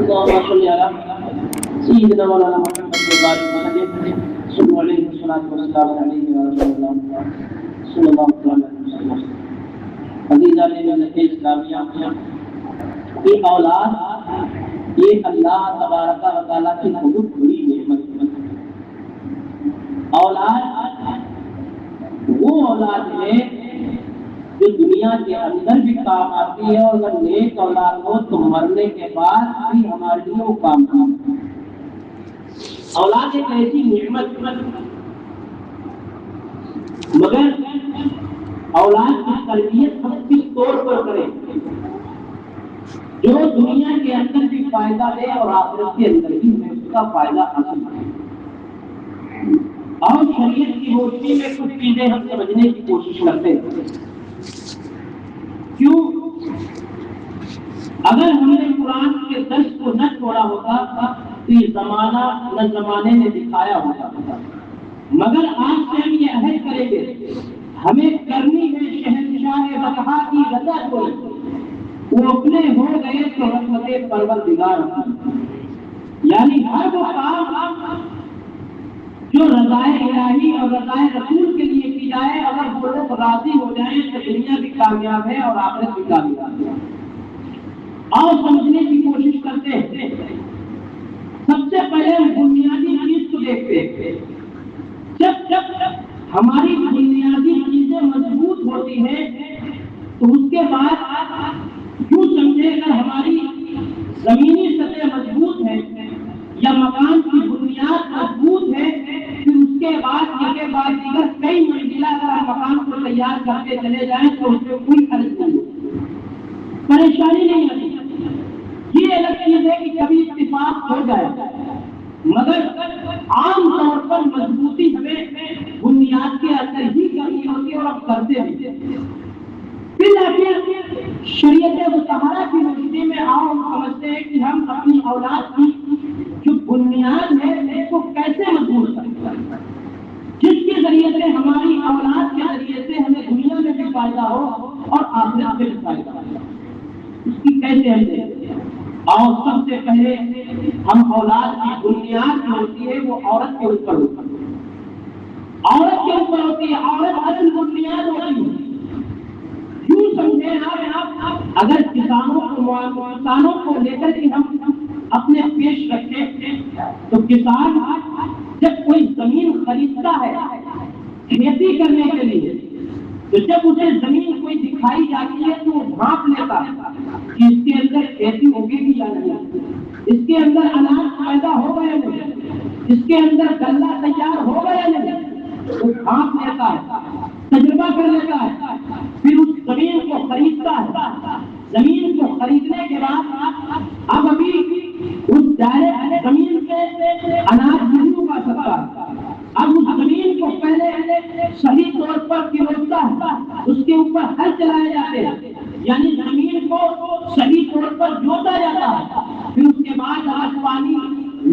اللهم صل على سيدنا مولانا محمد وعلى آله صلوا عليه والصلاة والسلام عليه ورسول الله صلی اللہ علیہ وسلم. عزیزان ملت اسلامیہ، یہ اولاد یہ اللہ تبارک و تعالیٰ کی بہت بڑی نعمت ہے. اولاد وہ اولاد ہے جو دنیا کے اندر بھی کام آتی ہے، اور اگر نیک اولاد ہو تو مرنے کے بعد بھی ہمارے لیے وہ کام آتی ہے. اولاد ایک ایسی نعمت، مگر اولاد کی تربیت ہم کس طور پر کریں جو دنیا کے اندر بھی فائدہ دے اور آخرت کے اندر بھی ہمیں اس کا فائدہ حاصل ہو. اور شریعت کی روشنی میں کچھ چیزیں ہم سمجھنے کی کوشش کرتے ہیں. کیوں؟ اگر ہم نے قرآن کے درس کو نہ چھوڑا ہوتا تو یہ زمانہ نہ زمانے نے دکھایا ہوتا. مگر آج سے ہم یہ عہد کریں گے، ہمیں کرنی ہے شہنشاہ بقا کی رضا کو، وہ اپنے ہو گئے تو رحمت پروردگار. یعنی ہر وہ کام جو رضائے الہی اور رضائے رسول کے لیے کی جائے، اگر وہ لوگ راضی ہو جائیں تو دنیا بھی کامیاب ہے اور آخرت بھی کامیاب ہے. اور سمجھنے کی کوشش کرتے ہیں. سب سے پہلے ہم بنیادی چیز کو دیکھتے ہیں. جب ہماری بنیادی چیزیں مضبوط ہوتی ہیں تو اس کے بعد یوں سمجھے اگر ہماری زمینی سطح مضبوط ہے یا مکان کی بنیاد مضبوط ہے، پھر اس کے بعد دیگر کئی منزلہ اگر ہم مکان کو تیار کرتے چلے جائیں تو اس میں کوئی حرج نہیں ہوتی، پریشانی نہیں آتی. یہ الگ چیز ہے کہ کبھی اتفاق ہو جائے، مگر عام طور پر مضبوطی ہمیں بنیاد کے اندر ہی کرنی ہوتی ہے اور ہم کرتے ہیں. پھر شریعت مطہرہ کی روشنی میں ہم سمجھتے ہیں کہ ہم اپنی اولاد کی جو بنیاد ہے اس کو کیسے مضبوط کریں، جس کے ذریعے سے ہماری اولاد کے ذریعے سے ہمیں دنیا میں بھی فائدہ ہو اور آخرت میں بھی فائدہ ہو. اس کی کیسے ہم دیکھتے ہیں؟ اور سب سے پہلے ہم اولاد کی بنیاد جو ہوتی ہے وہ عورت کے اوپر ہوتی ہے. عورت کے اوپر ہوتی ہے، عورت اصل بنیاد ہوتی ہے. یوں سمجھے آپ اگر کسانوں کو لے کر کے ہم اپنے پیش رکھیں تو کسان جب کوئی زمین خریدتا ہے کھیتی کرنے کے لیے، تو جب اسے زمین کوئی دکھائی جاتی ہے تو وہ بھانپ لیتا ہے کہ اس کے اندر کھیتی ہوگی بھی یا نہیں، اس کے اندر اناج پیدا ہوگا یا نہیں، اس کے اندر غلہ تیار ہوگا یا نہیں، وہ بھانپ لیتا ہے، تجربہ کر لیتا ہے، پھر اس زمین کو خریدتا ہے. زمین کو خریدنے کے بعد اب ابھی اس ڈائریکٹ زمین سے اناج نہیں اگا سکتا. اب اس زمین کو پہلے صحیح طور پر کھودتا ہے، اس کے اوپر ہل چلائے جاتے ہیں، یعنی زمین کو صحیح طور پر جوتا جاتا ہے. پھر اس کے بعد اگر پانی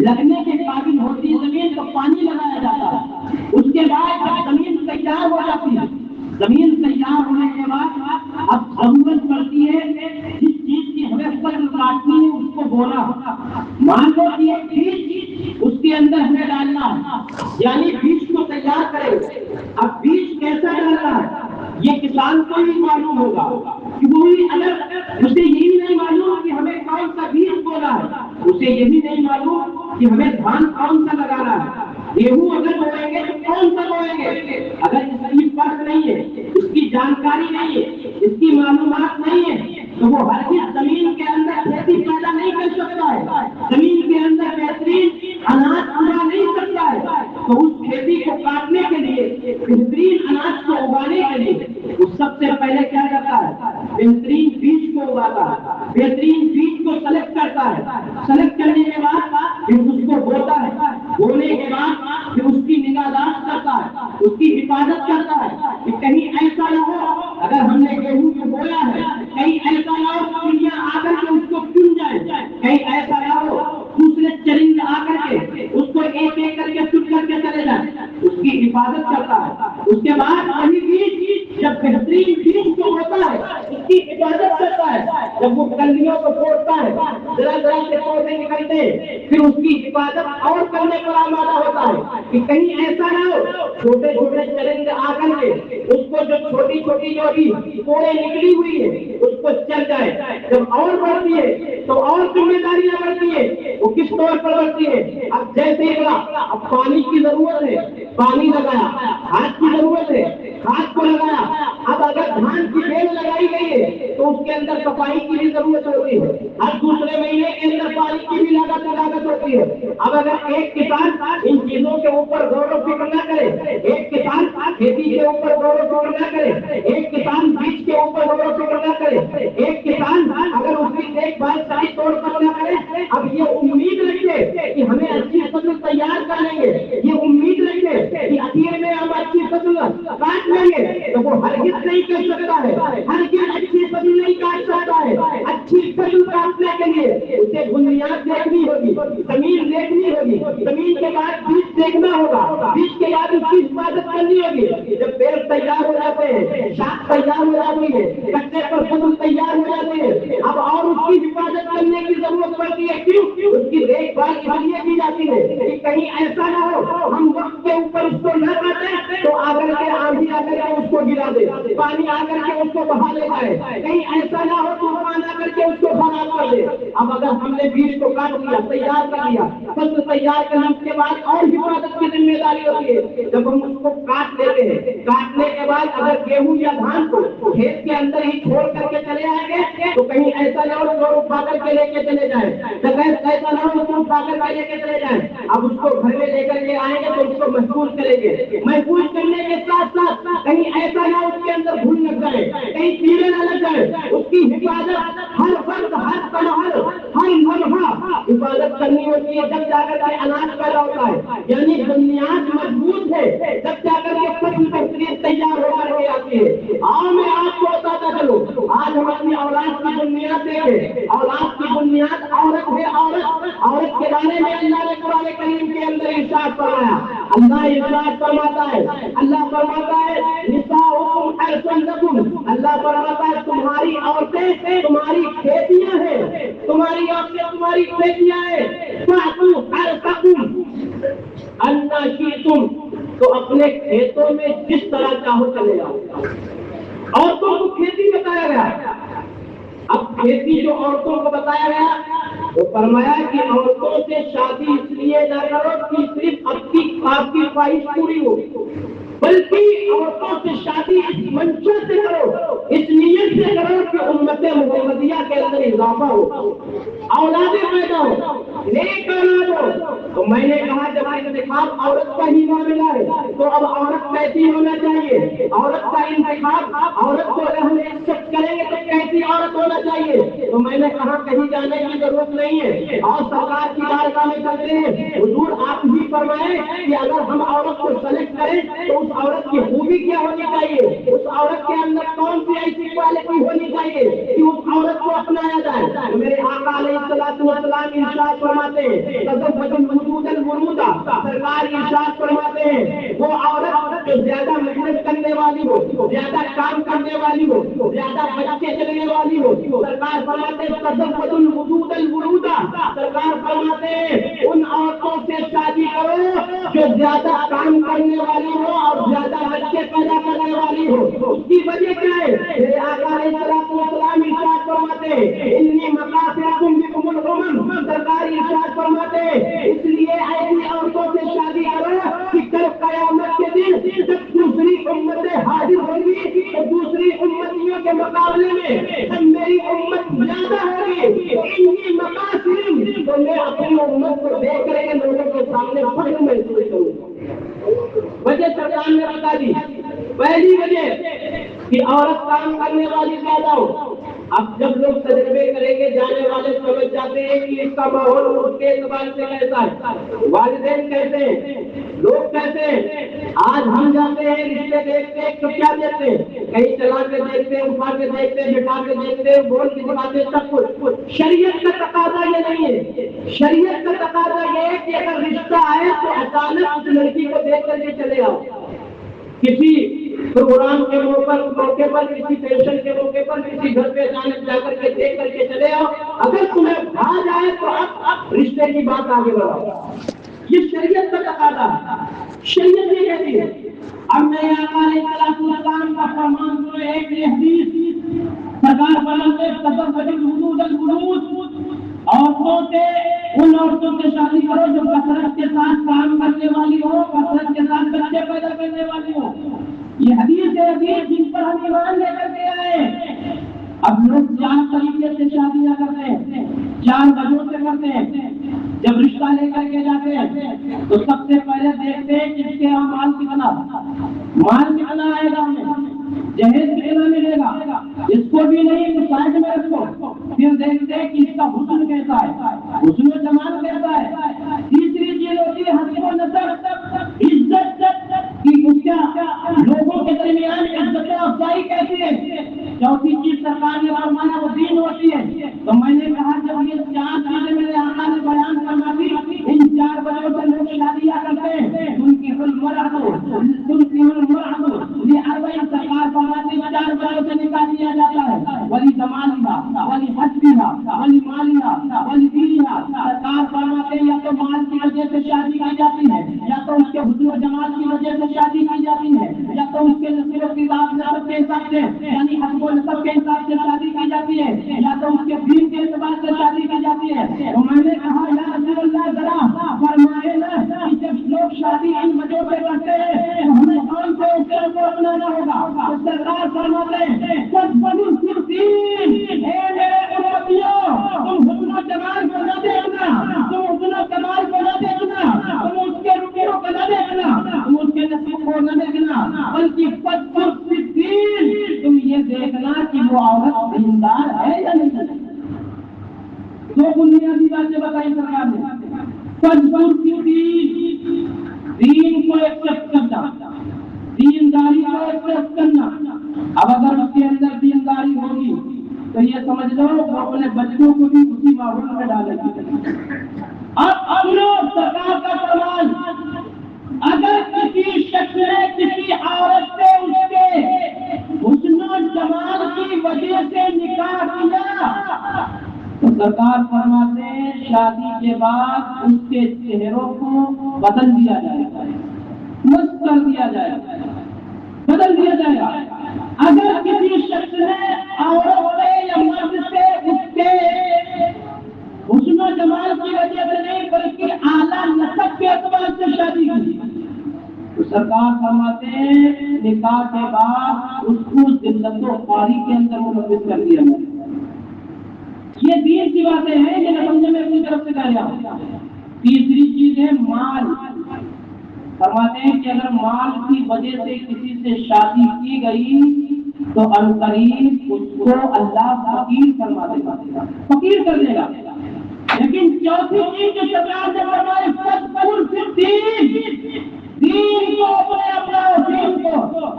لگنے کے قابل ہوتی ہے زمین تو پانی لگایا جاتا ہے. اس کے بعد جب زمین تیار ہو جاتی ہے، زمین تیار ہونے کے بعد اب ضرورت پڑتی ہے جس چیز کی ہمیں فصل کاٹنی ہے اس کو بونا. مان لو کہ ایک بیج اس کے اندر ہمیں ڈالنا ہے، یعنی بیج کو تیار کرے. اب بیج کیسا ڈالنا ہے یہ کسان کو ہی معلوم ہوگا، کہ وہی اگر اسے یہی نہیں معلوم کہ ہمیں کون سا بیج بونا ہے، اسے یہی نہیں معلوم کہ ہمیں دھان کون سا لگانا ہے، گیہوں اگر بوئیں گے تو کون سا بوئیں گے. اگر اس کی فرق نہیں ہے، اس کی جانکاری نہیں ہے، اس کی معلومات نہیں ہے تو وہ ہرگز زمین کے اندر کھیتی پیدا نہیں کر سکتا ہے، زمین کے اندر بہترین اناج اگا نہیں سکتا ہے. تو اس کھیتی کو کاٹنے کے لیے، بہترین اناج کو اگانے کے لیے وہ سب سے پہلے کیا کرتا ہے؟ بہترین بیج کو اگاتا ہے، بہترین بیج کو سلیکٹ کرتا ہے. سلیکٹ کرنے کے بعد پھر اس کو بوتا ہے، بونے کے بعد پھر اس کی نگہداشت کرتا ہے، اس کی حفاظت کرتا ہے کہ کہیں ایسا نہ ہو اگر ہم نے گیہوں کو بویا ہے کہیں ایسا نہ ہو چڑیاں آ کر کے اس کو چن جائے، کہیں ایسا نہ ہو دوسرے چرند آ کر کے اس کو ایک ایک کر کے چن کر کے چلے جائیں. اس کی حفاظت کرتا ہے. اس کے بعد وہی بیج جب بہترین بیج کو ہوتا ہے اس کی حفاظت کرتا ہے. جب وہ کلیوں کو توڑتا ہے، ذرا ذرا سے پیڑوں سے نکلتے ہیں پھر اس کی حفاظت اور کرنے پر آمادہ ہوتا ہے کہ کہیں ایسا نہ ہو چھوٹے چھوٹے چرند آ کر کے اس کو جو چھوٹی چھوٹی جو ابھی کوڑے نکلی ہوئی ہے اس کو چل جائے. جب اور بڑھتی ہے تو اور ذمہ داریاں بڑھتی ہے. وہ کس طور پر بڑھتی ہے؟ اب جیسے اب پانی کی ضرورت ہے, پانی لگایا, کھاد کی ضرورت ہے, کھاد کو لگایا. اب اگر دھان کی بیل لگائی گئی ہے تو اس کے اندر صفائی کی بھی ضرورت ہوتی ہے. ہر دوسرے مہینے کے اندر پانی کی بھی لاگت ہوتی ہے. اب اگر ایک کسان ان چیزوں کے اوپر غور و فکر نہ کرے, ایک کسان کھیتی کے اوپر غور و فکر نہ کرے, ایک کسان بیج کے اوپر غور و فکر نہ کرے, ایک کسان اگر اس کی دیکھ بھال صحیح طور پر نہ کرے, اب یہ امید رکھے کہ ہمیں اچھی فصل تیار کر لیں گے, یہ امید رکھے کہ اخیر میں ہم اچھی فصل کاٹ لیں گے, تو وہ ہرگز نہیں کر سکتا ہے. ہرگز اچھی فصل نہیں کاٹ سکتا ہے. اچھی فصل کاٹنے کے لیے اسے بنیاد دیکھنی ہوگی, زمین دیکھنی ہوگی, زمین کے بعد بیج دیکھنا ہوگا, بیج کے بعد اس کی حفاظت کرنی ہوگی. جب پیڑ تیار ہو جاتے ہیں, شاخ تیار ہو جاتی ہے, کٹنے پر فصل تیار ہو جاتی ہے, اب اور اس کی حفاظت کرنے کی ضرورت پڑتی ہے. کیوں؟ اس کی دیکھ بھال اس لیے کی جاتی ہے کہ کہیں ایسا نہ ہو ہم وقت کے اوپر اس کو نہ کاٹیں تو آ کر کے آندھی آ کر کے اس کو گرا دے, پانی آ کر کے اس کو بہا لے جائے, کہیں ایسا نہ ہو طوفان آ کر کے اس کو خراب کر دے. اب اگر ہم نے بیج کو کاٹ لیا, تیار کر لیا, فصل تیار کرنے کے بعد اور حفاظت کی ذمہ داری ہوتی ہے. جب ہم اس کو کاٹ لیتے ہیں, کاٹنے کے بعد اگر گیہوں یا دھان کو کھیت کے اندر ہی چھوڑ کر کے چلے آئیں گے تو کہیں ایسا نہ ہو چور اٹھا کر کے لے کے چلے جائیں, ایسا نہ ہو چور اٹھا کر کے لے کے چلے جائیں. اب اس کو گھر میں لے کر کے آئیں گے تو اس کو محفوظ کریں گے. محفوظ کرنے کے ساتھ ساتھ کہیں ایسا نہ اس کے اندر گھل لگ جائے, کہیں کیڑے نہ لگ جائے. اس کی حفاظت ہر وقت, ہر پناہ, ہر لمحہ حفاظت کرنی ہوتی ہے. جب جا کر کے اناج پیدا ہوتا ہے, یعنی بنیاد مضبوط ہے, جب جا کر کے فصل بہترین تیار ہو کر کے آتی ہے. میں آپ کو بتاتا چلو, آج ہم اپنی اولاد کی بنیاد دیکھیں. اولاد کی بنیاد عورت ہے. عورت کے بارے میں اللہ نے قرآن کریم کے اندر ارشاد فرمایا. اللہ ارشاد فرماتا ہے, اللہ فرماتا ہے نساؤکم حرث لکم, اللہ فرماتا ہے تمہاری عورتیں تمہاری کھیتیاں ہیں, تمہاری عورتیں تمہاری کھیتیاں ہیں. فأتوا حرثکم انا شئتم, تو اپنے کھیتوں میں جس طرح چاہو چلے جاؤ. عورتوں کو کھیتی بتایا گیا. اب کھیتی جو عورتوں کو بتایا گیا تو فرمایا کہ عورتوں سے شادی اس لیے نہ کرو کہ صرف آپ کی خواہش پوری ہو, بلکہ عورتوں سے شادی اس منشا سے کرو, اس نیت سے کرو کہ امت محمدیہ کے اندر اضافہ ہو, اولادیں پیدا ہو, نیک اولاد ہو. تو میں نے کہا جب انتخاب عورت کا ہی معاملہ ہے تو اب عورت کیسی ہونا چاہیے؟ عورت کا انتخاب, عورت کو اگر ہم ایکسپٹ کریں گے تو کیسی عورت ہونا چاہیے؟ تو میں نے کہا کہیں جانے کی ضرورت نہیں ہے, اور سرکار کی بارگاہ میں چلتے ہیں. حضور آپ بھی فرمائیں کہ اگر ہم عورت کو سلیکٹ کریں تو اس عورت کی خوبی کیا ہونی چاہیے, اس عورت کے اندر کون سی ایسی کوالٹی ہونی چاہیے کہ اس عورت کو اپنایا جائے. میرے آقا علیہ الصلوۃ والسلام ارشاد فرماتے ہیں تزوج الوجود الورود, سرکار ارشاد فرماتے ہیں وہ عورت جو زیادہ محنت کرنے والی ہو, زیادہ کام کرنے والی ہو, زیادہ بچے چلنے والی ہو, سرکار فرماتے ہیں تزوج الوجود الورود, سرکار فرماتے ہیں ان عورتوں سے شادی کرو جو زیادہ کام کرنے والی ہو اور زیادہ بچے پیدا کرنے والی ہو. اس کی وجہ کیا ہے؟ میرے آقا علیہ الصلوۃ والسلام ارشاد فرماتے ہیں انی مقاصدکم بکم الامم, سرکار ارشاد فرماتے ہیں اس لیے ایسی عورتوں سے شادی کرو کہ کل قیامت کے دن جب دوسری امتیں حاضر ہوں گی تو دوسری امتیوں کے مقابلے میں جب میری امت زیادہ ہوگی انہی مقاصد, تو میں اپنی امت کو دیکھ کر کے لوگوں کے سامنے فخر محسوس کروں. وجہ سرکار نے بتا دی. پہلی وجہ کہ عورت کام کرنے والی زیادہ ہو. اب جب لوگ تجربے کریں گے جانے والے سمجھ جاتے ہیں کہ اس کا ماحول اس کے اعتبار سے کیسا ہے, والدین کیسے ہیں, لوگ کیسے ہیں. آج ہم جاتے ہیں رشتے دیکھتے ہیں تو کیا دیکھتے ہیں, کہیں چلا کے دیکھتے ہیں, اٹھا کے دیکھتے ہیں, بٹھا کے دیکھتے ہیں, بول کے دکھاتے ہیں, سب کچھ. شریعت کا تقاضا یہ نہیں ہے. شریعت کا تقاضا یہ ہے کہ اگر رشتہ آئے تو اچانک اس لڑکی کو دیکھ کر کے چلے آؤ. کسی پروگرام کے موقع پر کسی پینشن کے موقع پر کسی گھر پہ اچانک جا کر کے دیکھ کر کے چلے آؤ، اگر تمہیں بھا جائے تو اب رشتے کی بات آگے بڑھاؤ. یہ شریعت کا تقاضا ہے. شریعت یہ کہتی ہے. اب میں آقا علیہ السلام کا فرمان سنو. ایک حدیث سرکار فرماتے ہیں تزوج الولود الولود، عورتوں سے ان عورتوں سے شادی کرو جو کثرت کے ساتھ کام کرنے والی ہو، کثرت کے ساتھ بچے پیدا کرنے والی ہو. یہ حدیث ہے جن پر ہم ایمان لے کر کے آئے. اب لوگ 4 طریقے سے شادیاں کرتے ہیں، 4 وجہوں سے کرتے ہیں. جب رشتہ لے کر کے جاتے ہیں تو سب سے پہلے دیکھتے ہیں کہ اس کے یہاں مال کتنا آئے گا، ہمیں جہیز کتنا ملے گا. اس کو بھی نہیں تو سائڈ میں رکھو. پھر دیکھتے ہیں کہ اس کا حسن کیسا ہے، حسن و جمال کیسا ہے. تیسری چیز ہوتی ہے حسب و نسب، عزت کی اس کا لوگوں کے درمیان عزت افزائی کیسی ہے. چوتھی چیز سرکار نے فرمایا وہ دین ہوتی ہے. تو میں نے کہا جب یہ 4 چیزیں میرے آقا نے بیان فرما دی، ان 4 وجہوں سے لوگ شادیاں کرتے ہیں. ان کی المرأۃ لأربع، سرکار فرماتے ہیں 4 وجہوں سے نکاح دیا جاتا ہے. ولی زمانہ، ولی حسبہ، ولی مالہ، ولی دینہ. سرکار فرماتے ہیں یا تو مال کی وجہ سے شادی کی جاتی ہے، یا تو اس کے حسن و جمال کی وجہ سے شادی کی جاتی ہے، یا تو اس کے نسل و نسب کے حساب سے یعنی حسب و نسب کے حساب سے شادی کی جاتی ہے، یا تو اس کے دین کے اعتبار سے شادی کی جاتی ہے. تو میں نے کہا یا رسول اللہ ذرا فرمائے نا کہ جب لوگ شادی ان وجہ سے کرتے ہیں تو ہمیں کون سے اصول کو اپنانا ہوگا. تو سرکار فرماتے ہیں اے میرے امتیوں، تم حسن و جمال کو نہ دیکھنا، تم حسن و جمال کو نہ دیکھنا، تم اس کے رکیوں کو نہ دیکھنا، تم اس کے نسب کو نہ دیکھنا، بلکہ تم یہ دیکھنا کہ وہ عورت دیندار ہے یا نہیں. 2 بنیادی باتیں بتائی سرکار نے. دین کو ایکسپٹ کرنا، دینداری کو ایکسپٹ کرنا. اب اگر اس کے اندر دینداری ہوگی تو یہ سمجھ لو وہ اپنے بچوں کو بھی اسی ماحول میں ڈالے گی. اب لوگ سرکار کا فرمان، اگر کسی شخص نے کسی عورت سے اس کے حسن و جمال کی وجہ سے نکاح کیا تو سرکار فرماتے ہیں شادی کے بعد اس کے چہروں کو بدل دیا جائے گا، مست کر دیا جائے گا، بدل دیا جائے گا. اگر کسی شخص نے عورت سے یا مرد سے اس کے حسن و جمال کی وجہ سے نہیں بلکہ اعلیٰ نسب کے اعتبار سے شادی کی تو سرکار فرماتے ہیں نکاح کے بعد اس کو ذلت و خواری کے اندر ملوث کر دیا جائے. یہ دین کی باتیں ہیں، یہ نہ سمجھے میں اپنی طرف سے کہہ رہا ہوں. تیسری چیز ہے مال. فرماتے ہیں کہ اگر مال کی وجہ سے کسی سے شادی کی گئی تو عنقریب اس کو اللہ فقیر فرما دے گا، فقیر کر دے گا. لیکن چوتھی چیز جو سرکار نے فرمائی دین کو اپنا دین کو.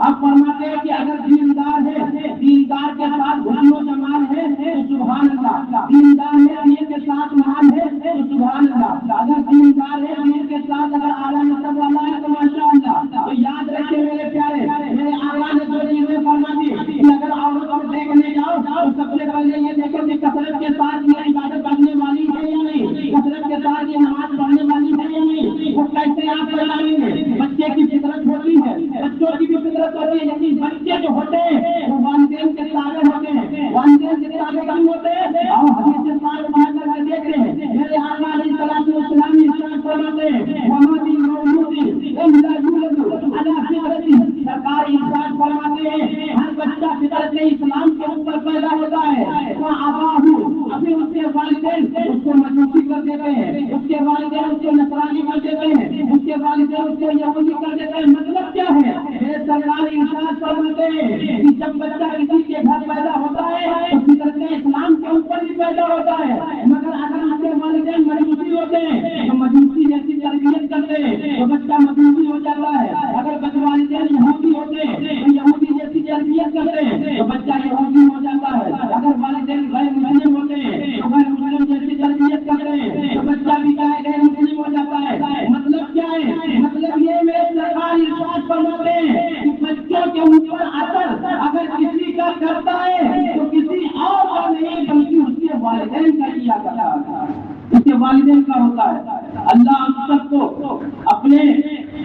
اب فرماتے ہیں کہ اگر دیندار ہے، دیندار کے ساتھ حسن و جمال ہے تو سبحان اللہ. دیندار ہے دین کے ساتھ مال ہے تو سبحان اللہ. اگر دیندار ہے دین کے ساتھ اگر اعلیٰ نسب والا ہے تو ماشاء اللہ. تو یاد رکھے میرے پیارے، میرے آقا نے جو چیزیں فرما دی کہ اگر عورت کو دیکھنے جاؤ تو سب سے پہلے یہ دیکھو کہ کثرت کے ساتھ یہ عبادت کرنے والی ہے یا نہیں، کثرت کے ساتھ یہ نماز پڑھنے والی ہے یا نہیں. وہ کیسے آپ بتائیں گے؟ بچے کی فطرت ہوتی ہے، بچوں کی بھی فطرت ہوتی ہے. لیکن بچے جو ہوتے ہیں وہ والدین کے تابع ہوتے ہیں، والدین کے تابع کم ہوتے ہیں. اور حدیث پاک پڑھ کر کے دیکھتے ہیں میرے آقا علیہ السلام ارشاد فرماتے ہیں وَمَا مولود الا یولد علی فطرتہ. سرکار ارشاد فرماتے ہیں ہر بچہ فطرت اسلام کے اوپر پیدا ہوتا ہے. وَأَبَاهُ، ابھی اس کے والدین اس کو مجوسی کر دیتے ہیں، اس کے والدین اس کو نصرانی کر دیتے ہیں، اس کے والدین اس کو یہودی کر دیتے ہیں. مطلب کیا ہے؟ میرے سرکار ارشاد فرماتے ہیں کہ جب بچہ کسی کے گھر پیدا ہوتا ہے تو فطرت اسلام کے اوپر ہی پیدا ہوتا ہے. مگر اگر اس کے والدین مجوسی ہوتے ہیں تو مجوسی جیسی تربیت کرتے ہیں تو بچہ مجوسی ہو جاتا ہے. اگر والدین یہودی ہوتے ہیں تو یہودی جیسی تربیت کرتے ہیں تو بچہ یہودی ہو جاتا ہے. اگر والدین غیر مسلم ہوتے ہیں تو غیر مسلم جیسی تربیت کرتے ہیں تو بچہ بھی غیر مسلم ہو جاتا ہے. مطلب کیا ہے؟ مطلب یہ میرے سرکار ارشاد فرماتے ہیں کہ بچوں کے اوپر والدین کا ہوتا ہے۔ اللہ ہم سب کو اپنے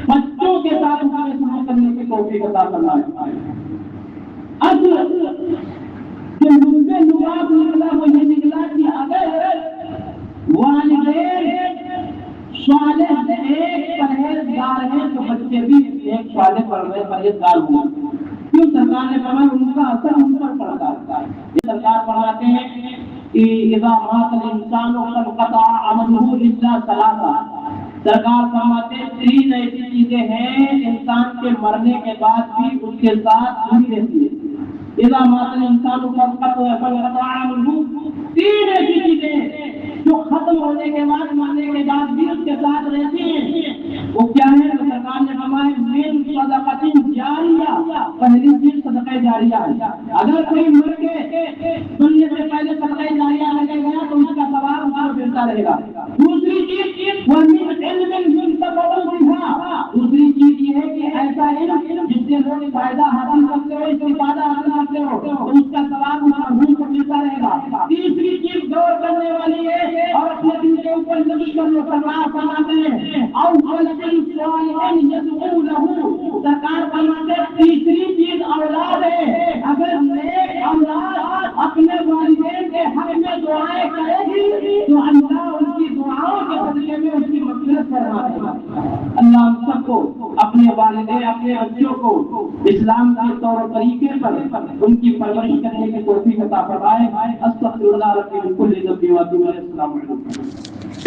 بچوں کے ساتھ اٹھنے سلوک کرنے کی توفیق عطا فرمائے۔ اصل کہ مجھ سے لباس نکلا وہ یہ نکلا کہ اگر والدین صالح ایک پرہیزگار ہیں تو بچے بھی ایک صالح پرہیزگار ہوں۔ کیوں؟ سرکار نے فرمایا ان کا اثر ان پر پڑتا ہے۔ یہ سرکار فرماتے ہیں کہ اذا مات الانسان انقطع عمله الا ثلاثہ۔ سرکار فرماتے ہیں تین ایسی چیزیں ہیں انسان کے مرنے کے بعد بھی اس کے ساتھ جڑی رہتی ہے۔ اذا مات الانسان انقطع عمله، تین ایسی چیزیں جو ختم ہونے کے بعد مرنے کے بعد بھی اس کے ساتھ رہتی ہیں، وہ کیا ہے؟ تو سرکار نے فرمایا من صدقۃ جاریہ، پہلی چیز صدقہ جاریہ ہے۔ اگر کوئی مر کے سننے سے پہلے صدقہ جاریہ لگے گیا تو اس کا ثواب اس کو ملتا رہے گا۔ دوسری چیز ومن علم ينتفع بها، دوسری چیز یہ ہے کہ ایسا علم جس سے لوگ فائدہ حاصل کرتے ہو، استفادہ حاصل کرتے ہو تو اس کا ثواب اس کو ملتا رہے گا۔ تیسری چیز غور کرنے والی ہے اور اپنے دل کے اوپر نقش کر لو، سرکار فرماتے ہیں اول صالح يدعو له، سرکار فرماتے ہیں تیسری چیز اولاد ہے۔ اگر نیک اولاد اپنے والدین کے حق میں دعائیں کرے گی تو اللہ ان کی دعاؤں کے بدلے میں اس کی مغفرت فرمائے گا۔ اللہ ہم سب کو اپنے والدین اپنے بچوں کو اسلام کے طور طریقے پر ان کی پرورش کرنے کی توفیق عطا فرمائے۔ استغفر اللہ ربی من کل ذنب و اتوب الیہ۔ السلام علیکم۔